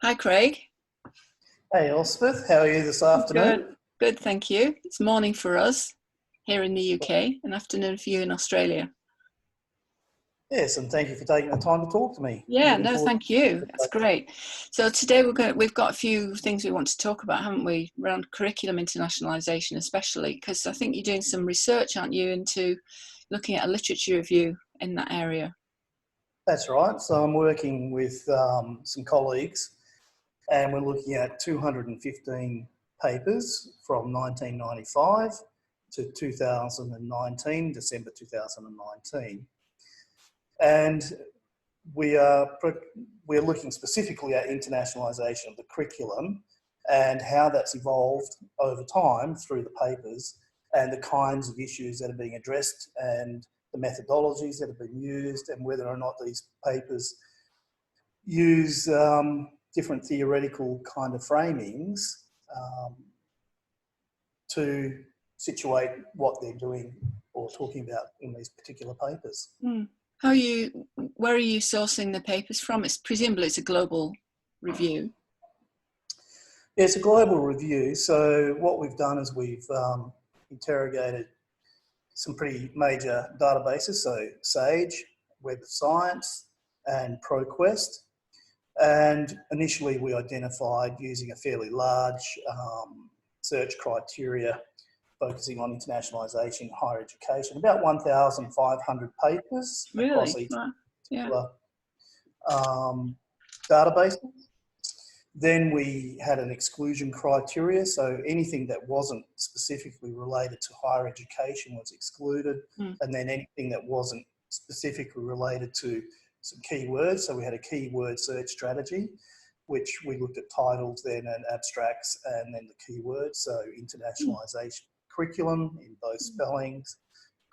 Hi, Craig. Hey Elspeth, how are you this afternoon? Good, thank you. It's morning for us here in the UK and afternoon for you in Australia. Yes, and thank you for taking the time to talk to me. Yeah, Looking no, forward thank you. to That's it. great. So today we've got a few things we want to talk about, haven't we? Around curriculum internationalisation, especially because I think you're doing some research, aren't you, into looking at a literature review in that area. That's right. So I'm working with some colleagues and we're looking at 215 papers from 1995 to 2019, December 2019. And we're looking specifically at internationalisation of the curriculum and how that's evolved over time through the papers and the kinds of issues that are being addressed and the methodologies that have been used and whether or not these papers use different theoretical kind of framings um, to situate what they're doing or talking about in these particular papers. Mm. Where are you sourcing the papers from? Presumably it's a global review. Yeah, it's a global review. So what we've done is we've interrogated some pretty major databases, so Sage, Web of Science, and ProQuest. And initially we identified using a fairly large search criteria focusing on internationalisation, higher education, about 1,500 papers across Really? each Wow. Yeah. particular database. Then we had an exclusion criteria, so anything that wasn't specifically related to higher education was excluded, and then anything that wasn't specifically related to some keywords. So we had a keyword search strategy, which we looked at titles then and abstracts and then the keywords. So internationalisation curriculum in both spellings,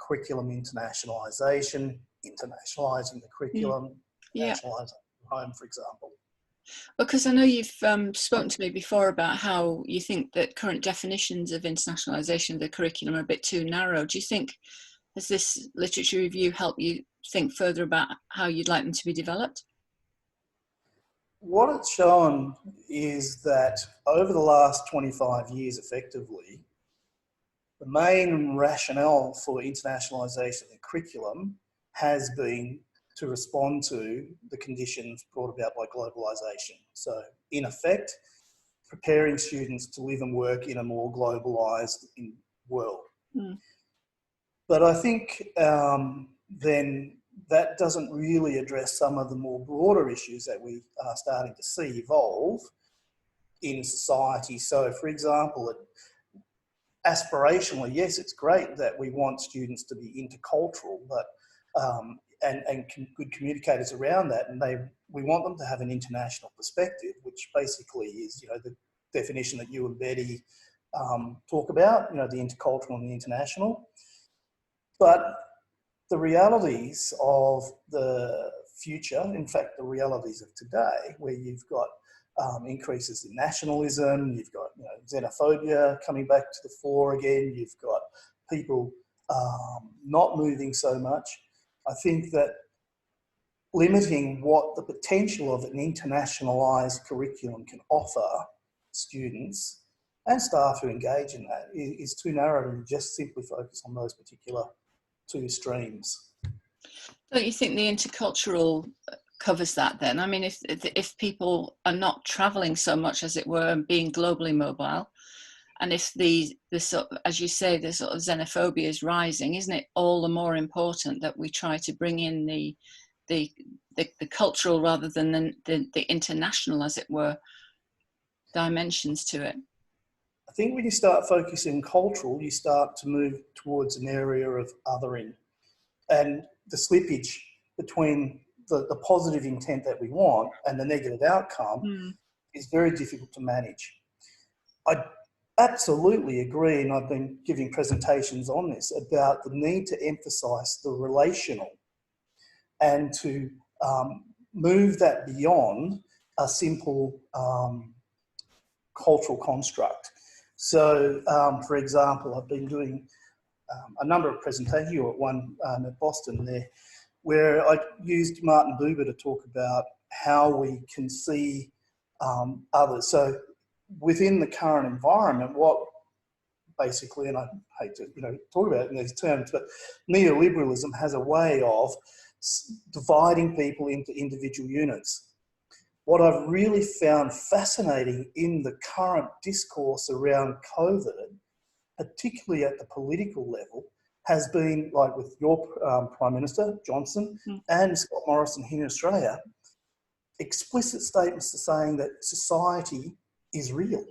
curriculum internationalisation, internationalising the curriculum, internationalising home, for example. Because I know you've spoken to me before about how you think that current definitions of internationalisation of the curriculum are a bit too narrow. Do you think, has this literature review helped you think further about how you'd like them to be developed? What it's shown is that over the last 25 years, effectively, the main rationale for internationalisation of the curriculum has been to respond to the conditions brought about by globalisation. So, in effect, preparing students to live and work in a more globalised world. But I think then that doesn't really address some of the more broader issues that we are starting to see evolve in society. So, for example, aspirationally, yes, it's great that we want students to be intercultural, but and good communicators around that, and we want them to have an international perspective, which basically is, you know, the definition that you and Betty talk about, you know, the intercultural and the international. But the realities of the future, in fact, the realities of today, where you've got increases in nationalism, you've got, you know, xenophobia coming back to the fore again, you've got people not moving so much. I think that limiting what the potential of an internationalised curriculum can offer students and staff who engage in that is too narrow to just simply focus on those particular two streams. Don't you think the intercultural covers that then? I mean, if people are not travelling so much, as it were, and being globally mobile, and if the sort of, as you say, the sort of xenophobia is rising, isn't it all the more important that we try to bring in the cultural rather than the international, as it were, dimensions to it? I think when you start focusing cultural, you start to move towards an area of othering, and the slippage between the positive intent that we want and the negative outcome is very difficult to manage. I absolutely agree, and I've been giving presentations on this, about the need to emphasise the relational and to move that beyond a simple cultural construct. So, for example, I've been doing a number of presentations, you were at one at Boston there, where I used Martin Buber to talk about how we can see others. So within the current environment, what basically, and I hate to talk about it in these terms, but neoliberalism has a way of dividing people into individual units. What I've really found fascinating in the current discourse around COVID, particularly at the political level, has been, like with your Prime Minister, Johnson, and Scott Morrison here in Australia, explicit statements to saying that society is real,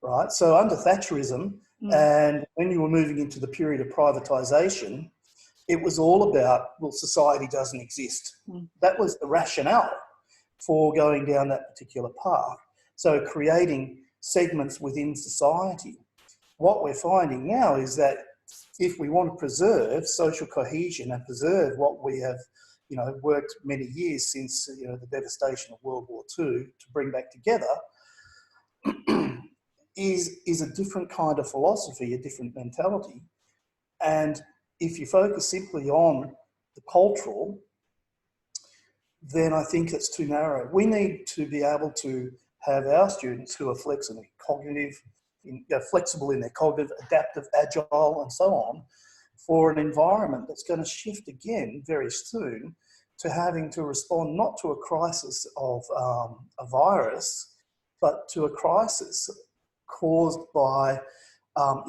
right? So under Thatcherism, and when you were moving into the period of privatisation, it was all about, well, society doesn't exist. That was the rationale for going down that particular path. So creating segments within society. What we're finding now is that if we want to preserve social cohesion and preserve what we have, worked many years since, the devastation of World War II to bring back together, is a different kind of philosophy, a different mentality. And if you focus simply on the cultural, then I think it's too narrow. We need to be able to have our students who are flexible in their cognitive, adaptive, agile, and so on, for an environment that's going to shift again very soon to having to respond not to a crisis of a virus, but to a crisis caused by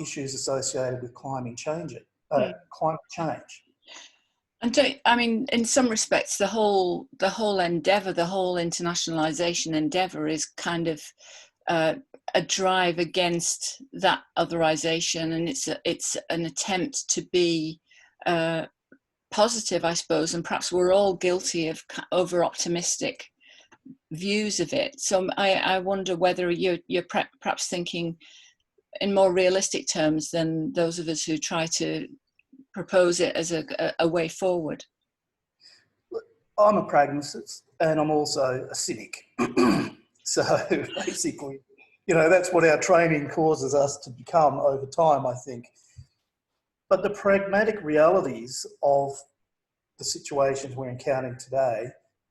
issues associated with climate change. And in some respects, the whole endeavour, the whole internationalisation endeavour is kind of a drive against that otherisation, and it's an attempt to be positive, I suppose, and perhaps we're all guilty of over-optimistic views of it. So I wonder whether you're perhaps thinking in more realistic terms than those of us who try to propose it as a way forward. I'm a pragmatist and I'm also a cynic. So basically, that's what our training causes us to become over time, I think. But the pragmatic realities of the situations we're encountering today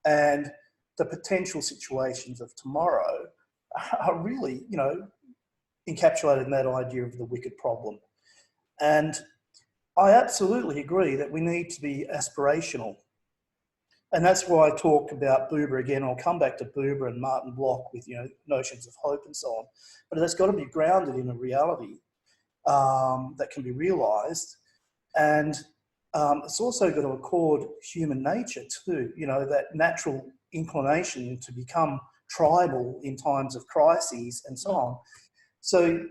and the potential situations of tomorrow are really, encapsulated in that idea of the wicked problem. And I absolutely agree that we need to be aspirational. And that's why I talk about Buber again. I'll come back to Buber and Martin Bloch with, notions of hope and so on. But that's got to be grounded in a reality that can be realised. And it's also got to accord human nature too, that natural inclination to become tribal in times of crises and so on. So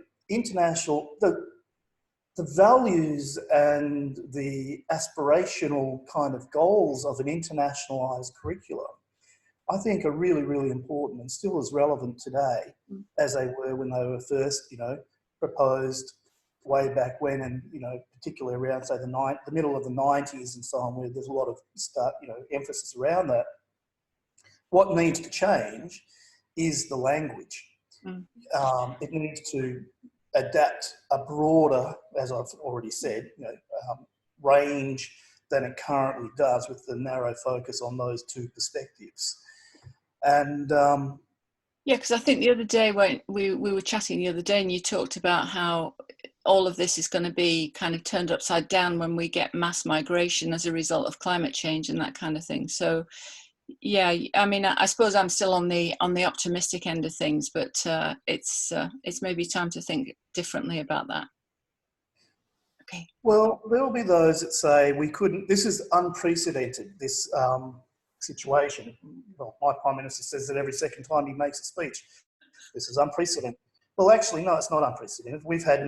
the values and the aspirational kind of goals of an internationalised curriculum, I think are really, really important and still as relevant today as they were when they were first, proposed way back when, and, particularly around, say, the middle of the 90s and so on, where there's a lot of emphasis around that. What needs to change is the language. It needs to adapt a broader, as I've already said, range than it currently does, with the narrow focus on those two perspectives. And because I think the other day when we were chatting the other day, and you talked about how all of this is going to be kind of turned upside down when we get mass migration as a result of climate change and that kind of thing. So yeah, I suppose I'm still on the optimistic end of things, but it's maybe time to think differently about that. Okay. Well, there will be those that say we couldn't. This is unprecedented. This situation. Well, my Prime Minister says that every second time he makes a speech, this is unprecedented. Well, actually, no, it's not unprecedented. We've had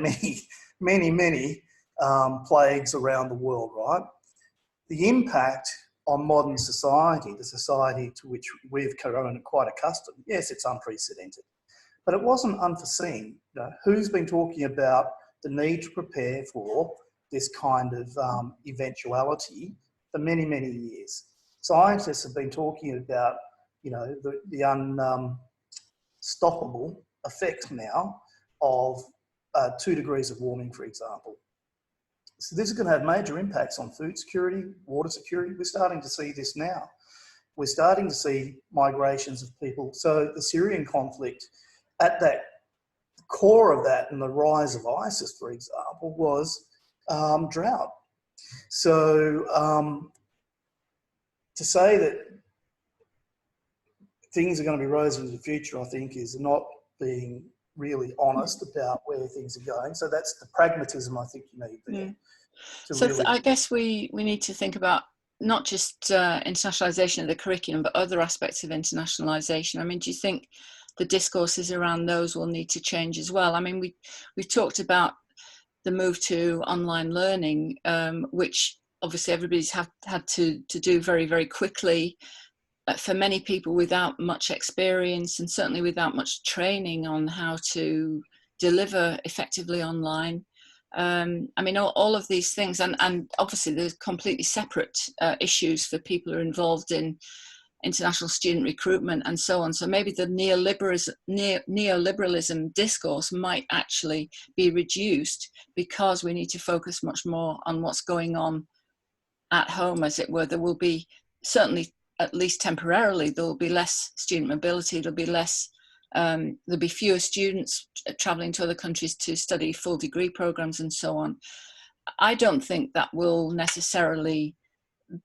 many plagues around the world, right? The impact on modern society, the society to which we've grown quite accustomed, yes, it's unprecedented. But it wasn't unforeseen. Who's been talking about the need to prepare for this kind of eventuality for many, many years? Scientists have been talking about, the unstoppable effect now of 2 degrees of warming, for example. So this is going to have major impacts on food security, water security. We're starting to see this now, we're starting to see migrations of people. So the Syrian conflict, at that core of that and the rise of ISIS, for example, was drought. So to say that things are going to be rosy in the future, I think, is not being really honest about where things are going. So that's the pragmatism I think you need there. So I guess we need to think about not just internationalisation of the curriculum, but other aspects of internationalisation. I mean, do you think the discourses around those will need to change as well? I mean, we've talked about the move to online learning, which obviously everybody's had to do very, very quickly. For many people without much experience and certainly without much training on how to deliver effectively online. I mean, all of these things, and obviously there's completely separate issues for people who are involved in international student recruitment and so on. So maybe the neoliberalism discourse might actually be reduced because we need to focus much more on what's going on at home, as it were. There will be certainly, at least temporarily, there will be less student mobility, there'll be less, there'll be fewer students travelling to other countries to study full degree programmes and so on. I don't think that will necessarily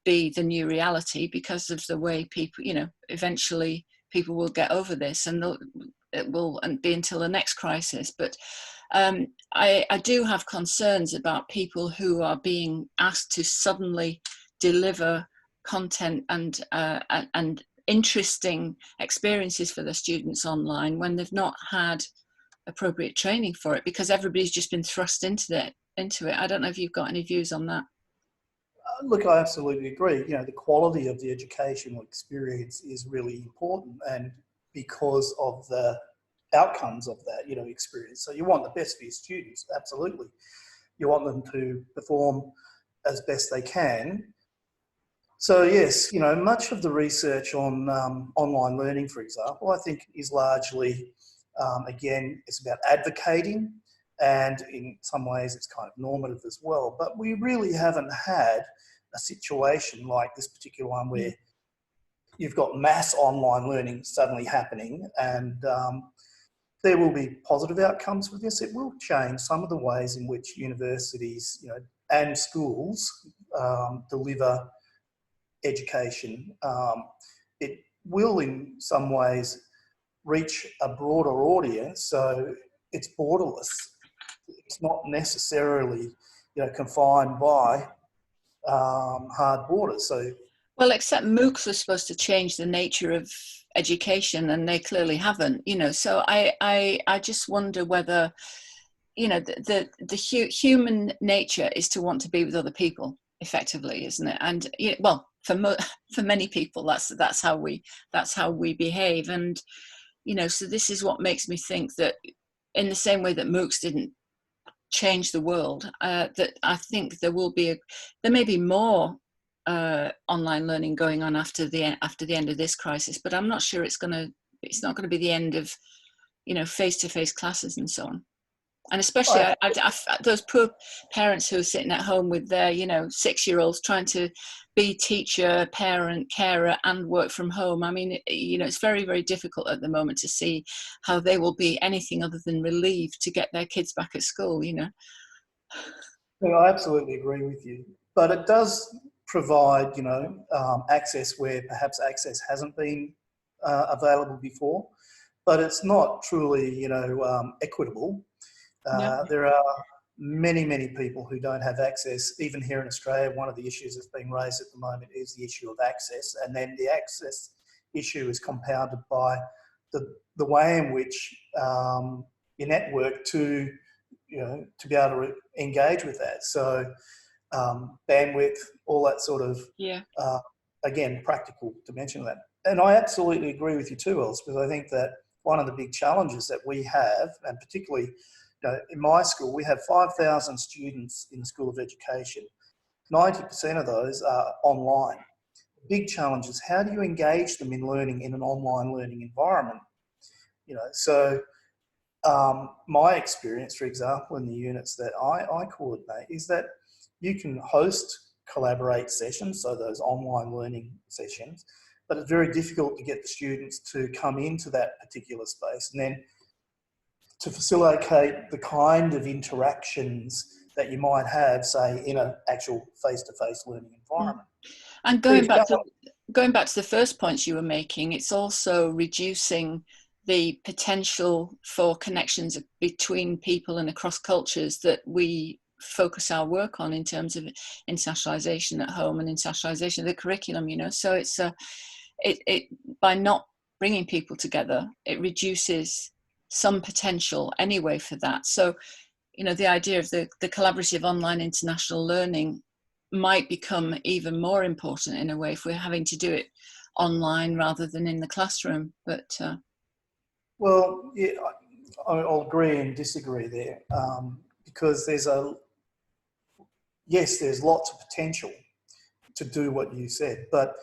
be the new reality because of the way people, you know, eventually people will get over this and it will be until the next crisis. But I do have concerns about people who are being asked to suddenly deliver content and interesting experiences for the students online when they've not had appropriate training for it, because everybody's just been thrust into it. I don't know if you've got any views on that. Look, I absolutely agree. You know, the quality of the educational experience is really important, and because of the outcomes of that, you know, experience. So you want the best for your students, absolutely. You want them to perform as best they can. So yes, you know, much of the research on online learning, for example, I think is largely, again, it's about advocating, and in some ways it's kind of normative as well. But we really haven't had a situation like this particular one where you've got mass online learning suddenly happening, and there will be positive outcomes with this. It will change some of the ways in which universities, you know, and schools deliver education. It will in some ways reach a broader audience, so it's borderless. It's not necessarily, you know, confined by hard borders. So, well, except MOOCs are supposed to change the nature of education, and they clearly haven't. You know, so I just wonder whether, you know, the human nature is to want to be with other people effectively, isn't it? And well, for many people, that's how we behave. And you know, so this is what makes me think that, in the same way that MOOCs didn't change the world, that I think there may be more online learning going on after the end of this crisis, but I'm not sure it's not going to be the end of, you know, face-to-face classes and so on. And especially those poor parents who are sitting at home with their, you know, 6-year-olds trying to be teacher, parent, carer and work from home. I mean, you know, it's very, very difficult at the moment to see how they will be anything other than relieved to get their kids back at school, you know. Well, I absolutely agree with you. But it does provide, you know, access where perhaps access hasn't been available before. But it's not truly, you know, equitable. There are many people who don't have access. Even here in Australia, one of the issues that's being raised at the moment is the issue of access, and then the access issue is compounded by the way in which you network to, you know, to be able to engage with that. So bandwidth, all that sort of again, practical dimension of that. And I absolutely agree with you too, Els, because I think that one of the big challenges that we have, and particularly, you know, in my school, we have 5,000 students in the School of Education. 90% of those are online. The big challenge is, how do you engage them in learning in an online learning environment? You know, so my experience, for example, in the units that I coordinate, is that you can host collaborate sessions, so those online learning sessions, but it's very difficult to get the students to come into that particular space. And then to facilitate the kind of interactions that you might have, say, in an actual face-to-face learning environment. And going back to the first points you were making, it's also reducing the potential for connections between people and across cultures that we focus our work on in terms of internationalisation at home and internationalisation of the curriculum, you know. So it's by not bringing people together, it reduces some potential anyway for that. So, you know, the idea of the collaborative online international learning might become even more important in a way if we're having to do it online rather than in the classroom. But well, yeah, I'll agree and disagree there, because there's lots of potential to do what you said, but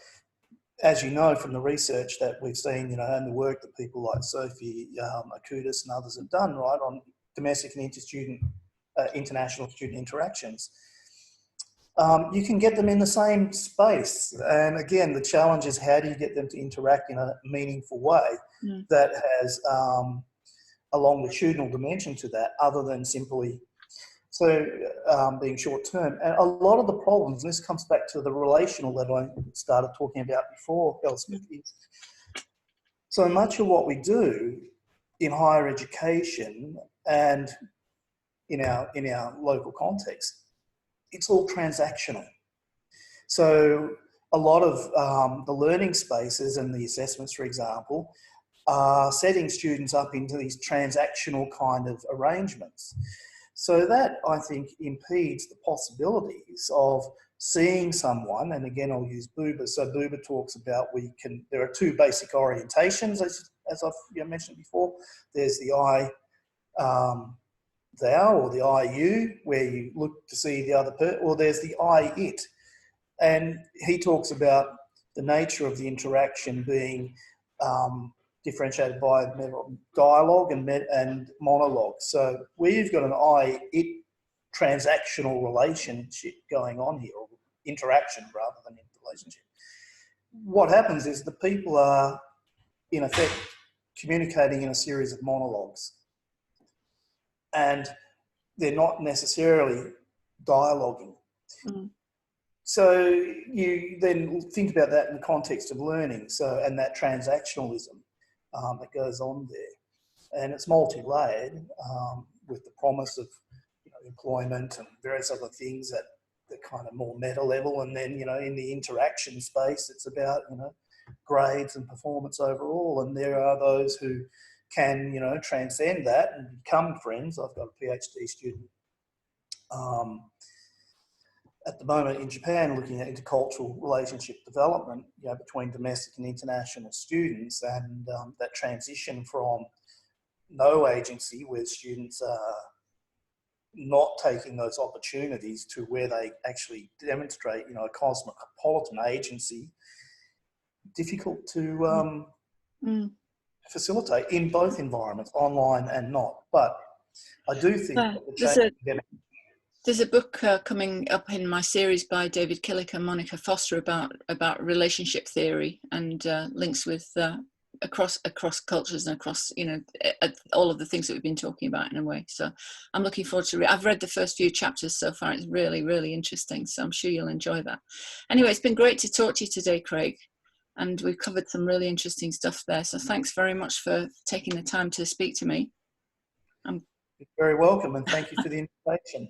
as you know from the research that we've seen, you know, and the work that people like Sophie, Arkoudis and others have done, right, on domestic and international student interactions, you can get them in the same space. And again, the challenge is how do you get them to interact in a meaningful way that has a longitudinal dimension to that, other than simply being short term. And a lot of the problems, and this comes back to the relational that I started talking about before, Elspeth, is so much of what we do in higher education and in our local context, it's all transactional. So a lot of the learning spaces and the assessments, for example, are setting students up into these transactional kind of arrangements. So that, I think, impedes the possibilities of seeing someone, and again, I'll use Buber. So Buber talks about there are two basic orientations, as I've mentioned before. There's the I, thou, or the I, you, where you look to see the other person, or there's the I, it. And he talks about the nature of the interaction being differentiated by dialogue and monologue. So we've got an I-it transactional relationship going on here, or interaction rather than relationship. What happens is the people are, in effect, communicating in a series of monologues. And they're not necessarily dialoguing. So you then think about that in the context of learning, and that transactionalism that goes on there. And it's multi-layered with the promise of employment and various other things that kind of more meta level. And then, in the interaction space, it's about, grades and performance overall. And there are those who can, transcend that and become friends. I've got a PhD student at the moment in Japan looking at intercultural relationship development, between domestic and international students, and that transition from no agency, where students are not taking those opportunities, to where they actually demonstrate, a cosmopolitan agency, difficult to facilitate in both environments, online and not. But I do think that the there's a book coming up in my series by David Killick and Monica Foster about relationship theory, and links with across cultures and across all of the things that we've been talking about in a way. So I'm looking forward to I've read the first few chapters so far. It's really, really interesting. So I'm sure you'll enjoy that. Anyway, it's been great to talk to you today, Craig, and we've covered some really interesting stuff there. So thanks very much for taking the time to speak to me. You're very welcome, and thank you for the invitation.